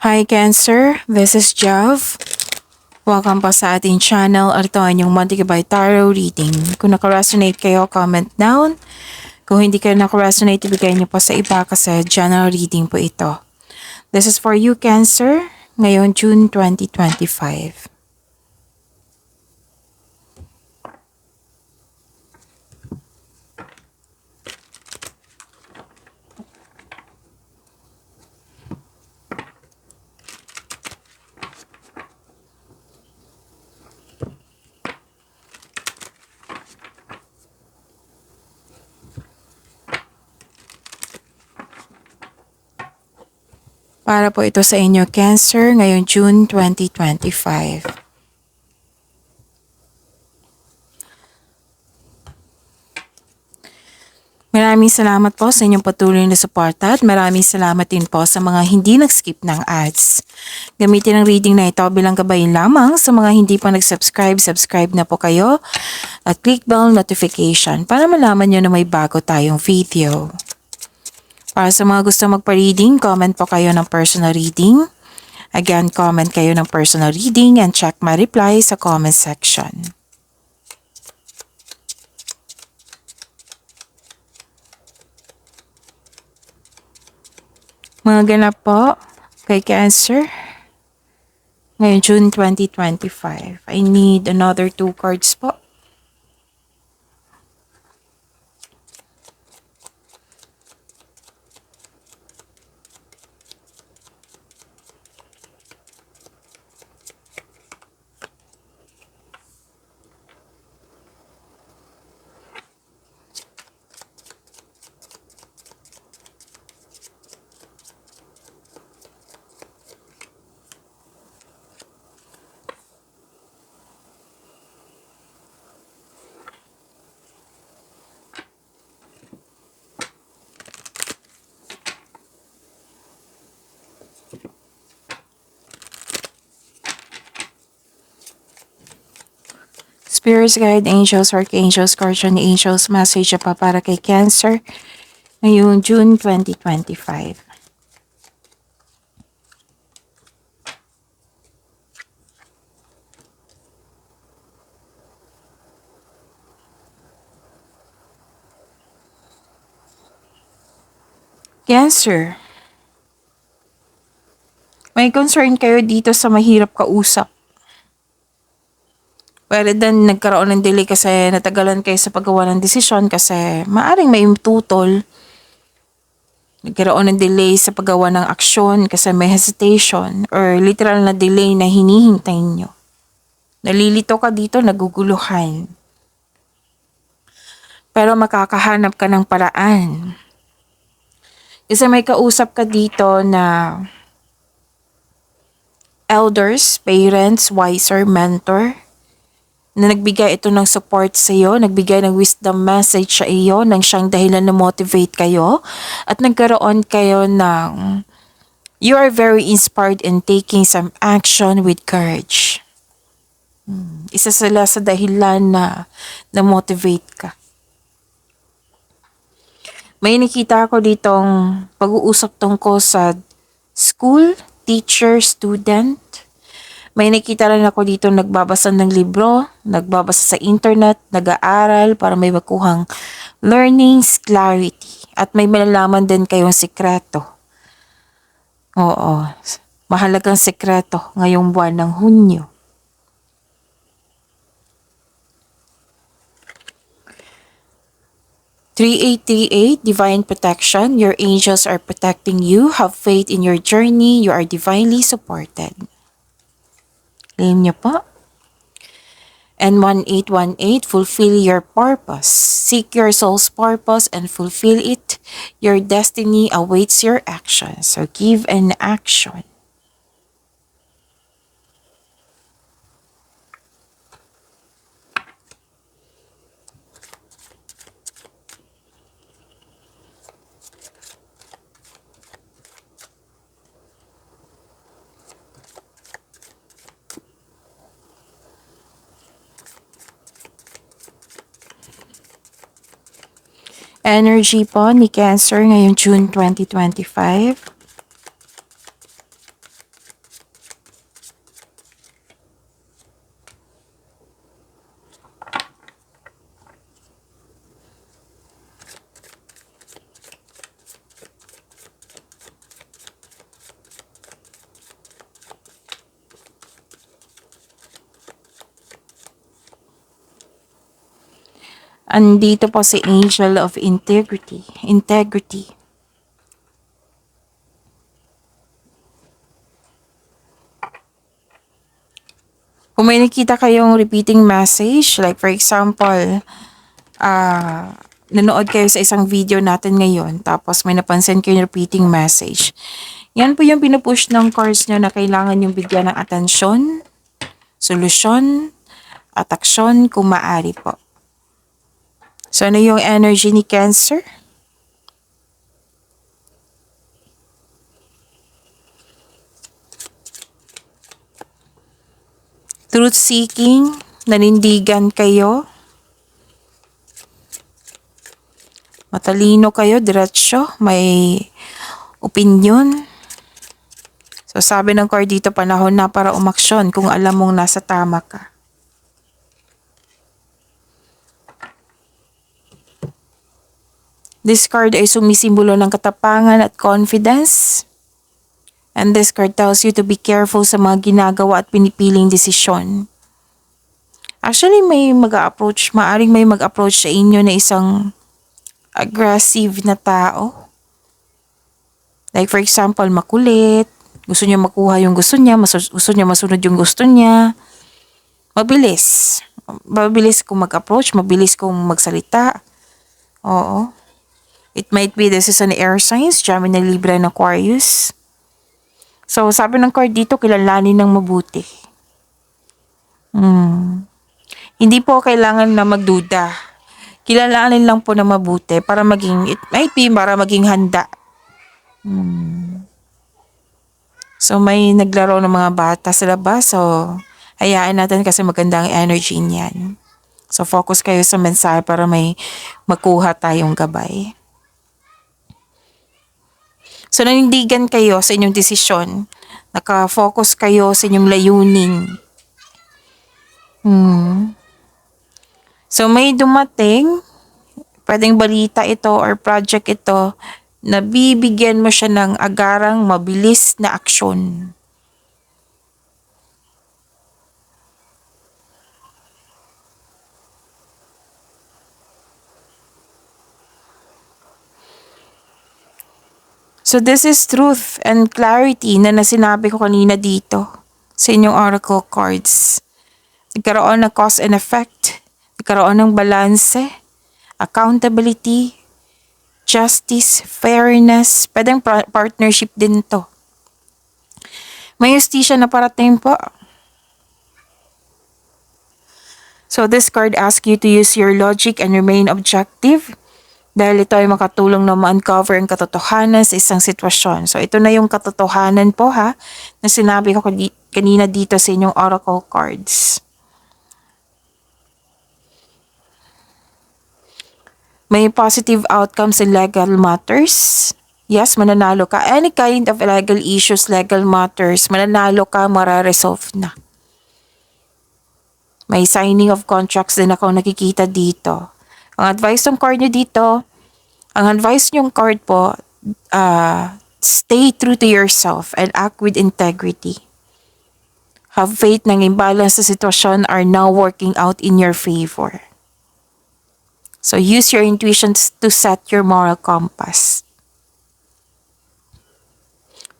Hi Cancer, this is Jav. Welcome pa sa ating channel. Ito ang inyong Monthly by Tarot reading. Kung naka-resonate kayo, comment down. Kung hindi kayo naka-resonate, ibigay niyo po sa iba kasi general reading po ito. This is for you Cancer, ngayon June 2025. Para po ito sa inyo Cancer, ngayon June 2025. Maraming salamat po sa inyong patuloy na suporta at maraming salamat din po sa mga hindi nag-skip ng ads. Gamitin ang reading na ito bilang gabay lamang sa mga hindi pa nag-subscribe, subscribe na po kayo at click bell notification para malaman nyo na may bago tayong video. Para sa mga gusto magpa-reading, comment po kayo ng personal reading. Again, comment kayo ng personal reading and check my reply sa comment section. Mga ganap po kay Cancer. Ngayon, June 2025. I need another 2 cards po. Spirits, Guide, Angels, Archangels, Guardian Angels, message pa para kay Cancer ngayong June 2025. Cancer, may concern kayo dito sa mahirap kausap. Pwede din nagkaroon ng delay kasi natagalan kayo sa paggawa ng desisyon kasi maaring may tutol. Nagkaroon ng delay sa paggawa ng aksyon kasi may hesitation or literal na delay na hinihintay nyo. Nalilito ka dito, naguguluhan. Pero makakahanap ka ng paraan. Kasi may kausap ka dito na elders, parents, wiser, mentor, na nagbigay ito ng support sa iyo, nagbigay ng wisdom message sa iyo nang siyang dahilan na motivate kayo at nagkaroon kayo ng you are very inspired in taking some action with courage. Isa sila sa dahilan na motivate ka. May nakita ako ditong pag-uusap tungkol sa school, teacher, student. May nakita rin ako dito nagbabasa ng libro, nagbabasa sa internet, nag-aaral para may makuhang learnings, clarity. At may malalaman din kayong sekreto. Oo, mahalagang sekreto ngayong buwan ng Hunyo. "3838, Divine Protection. Your angels are protecting you. Have faith in your journey. You are divinely supported." Claim niyo po. And 1818, fulfill your purpose. Seek your soul's purpose and fulfill it. Your destiny awaits your action. So give an action. Energy po ni Cancer ngayong June 2025. Andito po si Angel of Integrity. Integrity. Kung may nakita kayong repeating message, like for example, nanood kayo sa isang video natin ngayon, tapos may napansin kayong repeating message, yan po yung pinupush ng cards nyo na kailangan yung bigyan ng atensyon, solusyon, at aksyon kung maaari po. So, ano yung energy ni Cancer? Truth seeking, nanindigan kayo, matalino kayo, diretsyo, may opinion. So sabi ng card dito, panahon na para umaksyon kung alam mong nasa tama ka. This card ay sumisimbolo ng katapangan at confidence. And this card tells you to be careful sa mga ginagawa at pinipiling desisyon. Actually, maaring may mag-approach sa inyo na isang aggressive na tao. Like for example, makulit, gusto niya makuha yung gusto niya, gusto niya masunod yung gusto niya. Mabilis. Mabilis kung mag-approach, mabilis kung magsalita. Oo. It might be this is an air signs, Gemini, Libra, and Aquarius. So, sabi ng card dito, kilalanin ng mabuti. Hindi po kailangan na magduda. Kilalanin lang po ng mabuti para it might be para maging handa. So, may naglaro ng mga bata sa labas. So, hayaan natin kasi magandang energy niyan. So, focus kayo sa mensahe para may makuha tayong gabay. So, nanindigan kayo sa inyong desisyon. Naka-focus kayo sa inyong layunin. So, may dumating, pwedeng balita ito or project ito, na bibigyan mo siya ng agarang mabilis na aksyon. So this is truth and clarity na nasinabi ko kanina dito sa inyong oracle cards. Nagkaroon ng cause and effect, nagkaroon ng balanse, accountability, justice, fairness, pwedeng partnership din to. May justisya na parating po. So this card asks you to use your logic and remain objective. Dahil ito ay makatulong na ma-uncover ang katotohanan sa isang sitwasyon. So ito na yung katotohanan po ha, na sinabi ko kanina dito sa inyong oracle cards. May positive outcomes in legal matters. Yes, mananalo ka. Any kind of legal issues, legal matters, mananalo ka, mararesolve na. May signing of contracts din ako nakikita dito. Ang advice ng card nyo dito, ang advice nyong card po, stay true to yourself and act with integrity. Have faith na imbalance sa sitwasyon are now working out in your favor. So use your intuition to set your moral compass.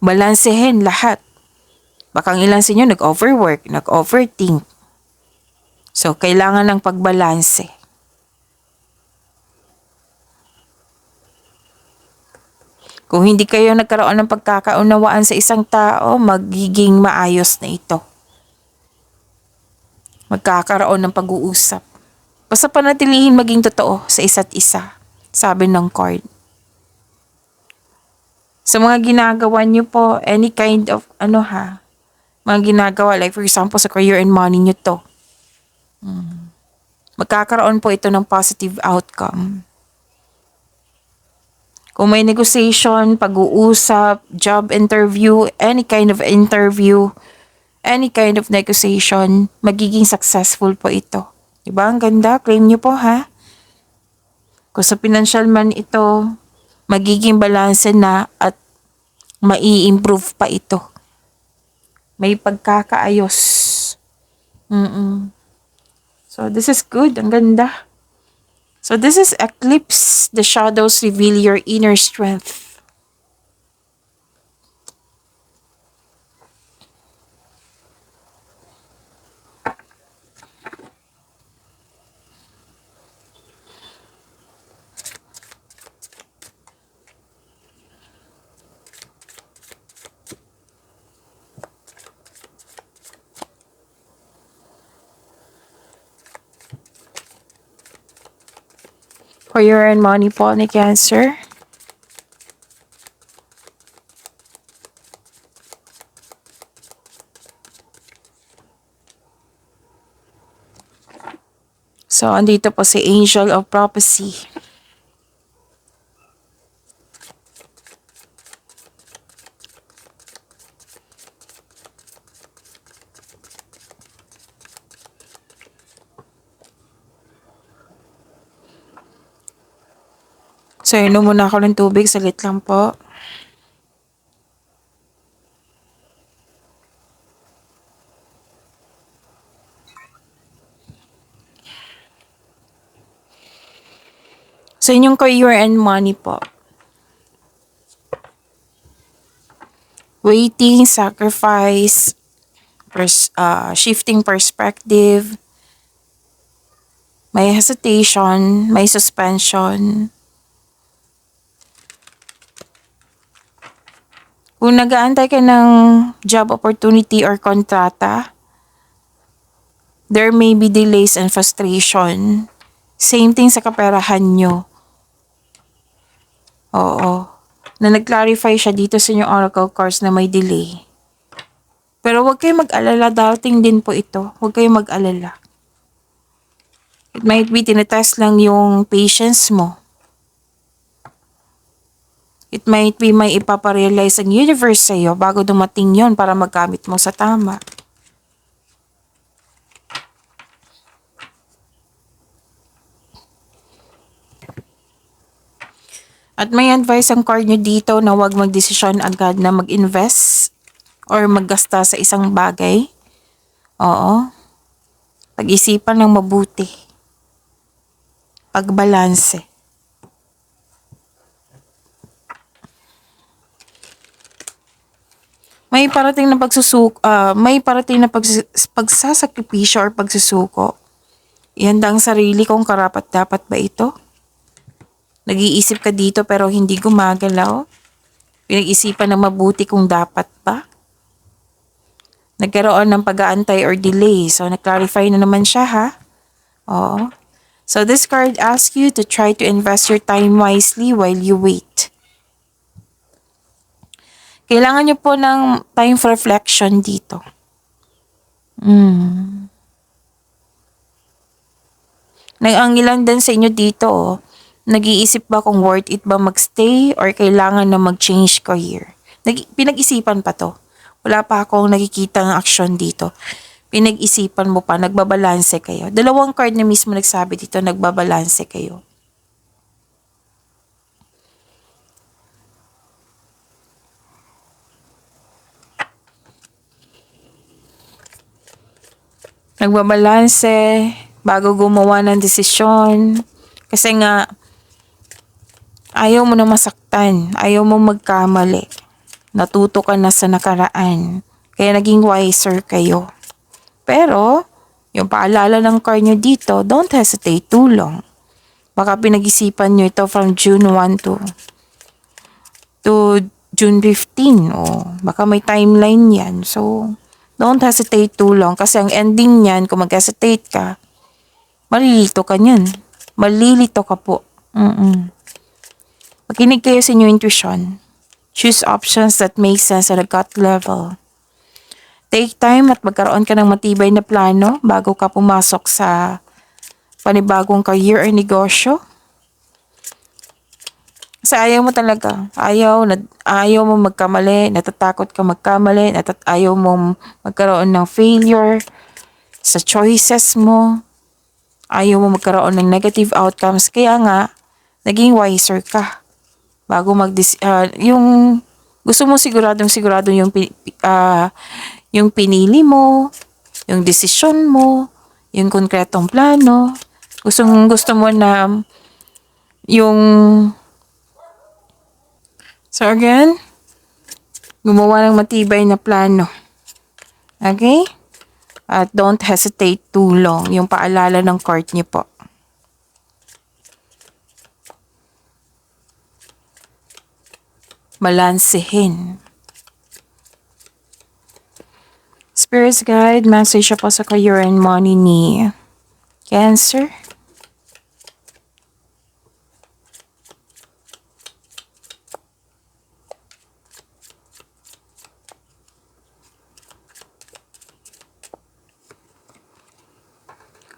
Balansehin lahat. Baka ang ilan sa inyo nag-overwork, nag-overthink. So kailangan ng pagbalanse. Kung hindi kayo nagkaroon ng pagkakaunawaan sa isang tao, magiging maayos na ito. Magkakaroon ng pag-uusap. Basta panatilihin maging totoo sa isa't isa, sabi ng card. Sa mga ginagawa niyo po, any kind of, mga ginagawa, like for example, sa career and money niyo to. Magkakaroon po ito ng positive outcome. Kung may negotiation, pag-uusap, job interview, any kind of negotiation, magiging successful po ito. Diba? Ang ganda. Claim nyo po ha. Kung sa financial man ito, magiging balanse na at mai-improve pa ito. May pagkakaayos. So this is good. Ang ganda. So this is eclipse. The shadows reveal your inner strength. Career and money po ni Cancer. So, andito po si Angel of Prophecy. So, inom muna ako ng tubig. Salit lang po. So, inyong career and money po. Waiting, sacrifice, shifting perspective, may hesitation, may suspension. Kung nag-aantay ka ng job opportunity or kontrata, there may be delays and frustration. Same thing sa kaperahan nyo. Oo. Na nag-clarify siya dito sa inyong oracle cards na may delay. Pero huwag kayong mag-alala, darating din po ito. Huwag kayong mag-alala. It might be tinetest lang yung patience mo. It might be may ipaparealize ang universe sa'yo bago dumating yon para magamit mo sa tama. At may advice ang card nyo dito na huwag magdesisyon agad na mag-invest or maggasta sa isang bagay. Oo. Pag-isipan ng mabuti. Pagbalanse. May parating na pagsasakripisyo or pagsusuko. Ihanda ang sarili kung karapat-dapat ba ito. Nag-iisip ka dito pero hindi gumagalaw. Pinag-isipan na mabuti kung dapat ba. Nagkaroon ng pag-aantay or delay. So, na-clarify na naman siya ha. Oo. So, this card asks you to try to invest your time wisely while you wait. Kailangan nyo po ng time for reflection dito. Ang ilan din sa inyo dito, nag-iisip ba kung worth it ba magstay or kailangan na mag-change career? Pinag-isipan pa to. Wala pa akong nakikita ng aksyon dito. Pinag-isipan mo pa, nagbabalanse kayo. Dalawang card na mismo nagsabi dito, nagbabalanse kayo. Nagbabalanse bago gumawa ng desisyon. Kasi nga, ayaw mo na masaktan. Ayaw mo magkamali. Natuto ka na sa nakaraan. Kaya naging wiser kayo. Pero, yung paalala ng card nyo dito, don't hesitate too long. Baka pinag-isipan nyo ito from June 1 to June 15. O, baka may timeline yan. So, don't hesitate too long. Kasi ang ending niyan, kung mag-hesitate ka, malilito ka niyan. Malilito ka po. Makinig kayo sa inyong intuition. Choose options that make sense at a gut level. Take time at magkaroon ka ng matibay na plano bago ka pumasok sa panibagong career or negosyo. Kasi ayaw mo talaga. Ayaw mo magkamali, natatakot ka magkamali, ayaw mo magkaroon ng failure sa choices mo. Ayaw mo magkaroon ng negative outcomes. Kaya nga, naging wiser ka. Bago yung gusto mo sigurado yung pinili mo, yung desisyon mo, yung konkretong plano, Gusto mo na yung... So again, gumawa ng matibay na plano. Okay? At don't hesitate too long. Yung paalala ng court niyo po. Balansehin. Spirit's guide, message po sa career and money ni Cancer.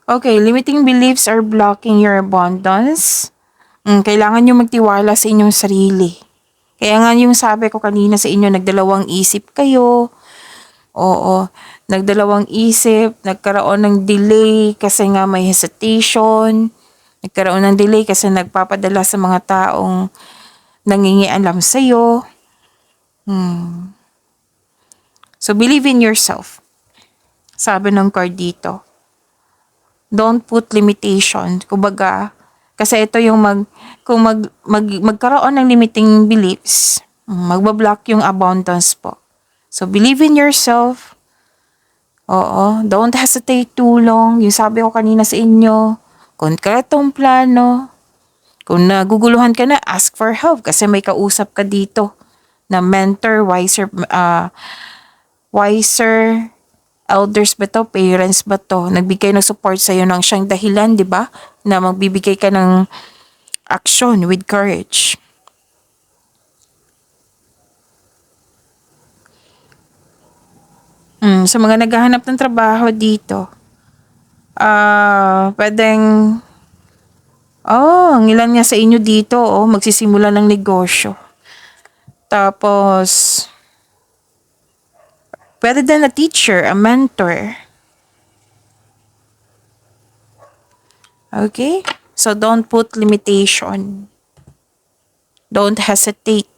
Okay, limiting beliefs are blocking your abundance. Kailangan nyo magtiwala sa inyong sarili. Kaya nga yung sabi ko kanina sa inyo, nagdalawang isip kayo. Oo, nagdalawang isip, nagkaroon ng delay kasi nga may hesitation. Nagkaroon ng delay kasi nagpapadala sa mga taong nangingialam sa'yo. So, believe in yourself. Sabi ng card dito. Don't put limitation. Kumbaga, kasi ito yung magkaroon ng limiting beliefs, magbablock yung abundance po. So, believe in yourself. Oo. Don't hesitate too long. Yung sabi ko kanina sa inyo, konkretong plano. Kung naguguluhan ka na, ask for help kasi may kausap ka dito na mentor, wiser elders ba to, parents ba to, nagbigay ng support sa'yo ng siyang dahilan, di ba? Na magbibigay ka ng action with courage. Sa mga naghahanap ng trabaho dito, pwedeng, ang ilan nga sa inyo dito, magsisimula ng negosyo. Tapos, pwede din a teacher, a mentor. Okay? So, don't put limitation. Don't hesitate.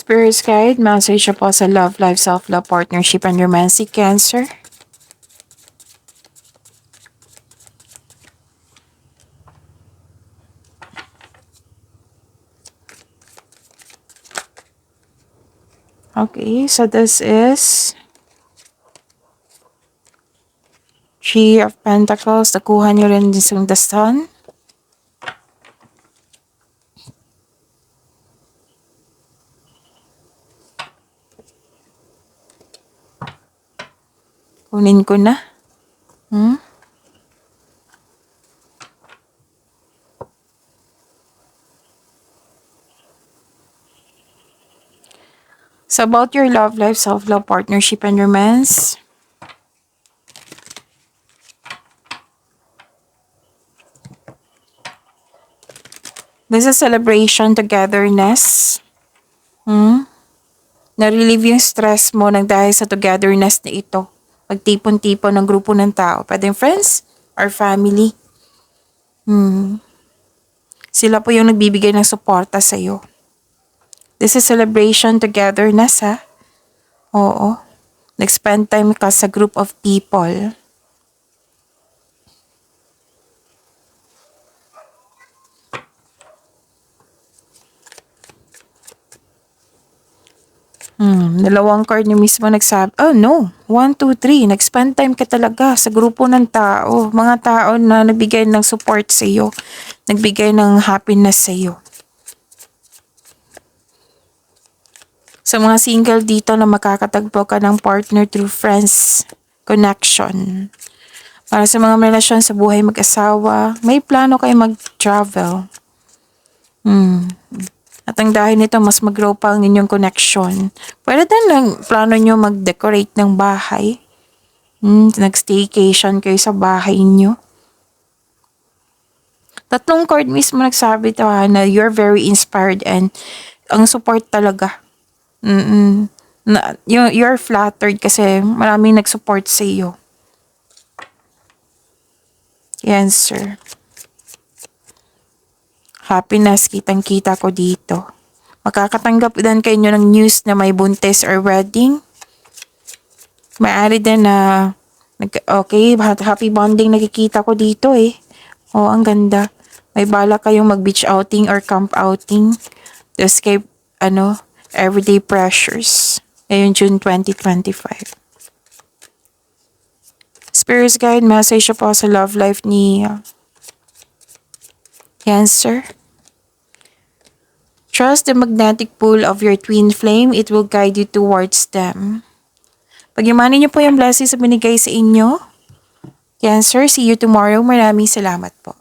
Spirit's guide, message po sa love, life, self-love, partnership, and romancy, Cancer. Okay, so this is Three of Pentacles. Nakuha nyo rin din the Sun. Kunin ko na. So about your love life, self-love, partnership, and romance. This is celebration, togetherness. Na-relieve yung stress mo nang dahil sa togetherness na ito. Pagtipon-tipon ng grupo ng tao. Pwedeng friends or family. Sila po yung nagbibigay ng suporta sa'yo. This is celebration, togetherness, ha? Oo. Nag-spend time ka sa group of people. Dalawang card niyo mismo nagsabi, 1, 2, 3, nag-spend time ka talaga sa grupo ng tao. Mga tao na nagbigay ng support sa iyo, nagbigay ng happiness sa iyo. Sa mga single dito na makakatagpo ka ng partner through friends, connection. Para sa mga relasyon sa buhay mag-asawa, may plano kayo mag-travel. At ang dahil nito, mas mag-grow pa ang inyong connection. Pwede din lang plano nyo mag-decorate ng bahay. Nag-staycation kayo sa bahay nyo. Tatlong card mismo nagsabi to na you're very inspired and ang support talaga. You're flattered kasi maraming nag-support sa iyo. Cancer. Happiness, kitang-kita ko dito. Makakatanggap din kayo ng news na may buntis or wedding. Maaari din na, happy bonding nakikita ko dito eh. Oh, ang ganda. May bala kayong mag-beach outing or camp outing to escape, everyday pressures. Ngayon, June 2025. Spirit's guide message po sa love life ni Cancer. Trust the magnetic pull of your twin flame. It will guide you towards them. Pagyamanin niyo po yung blessings na binigay sa inyo. Cancer, see you tomorrow. Maraming salamat po.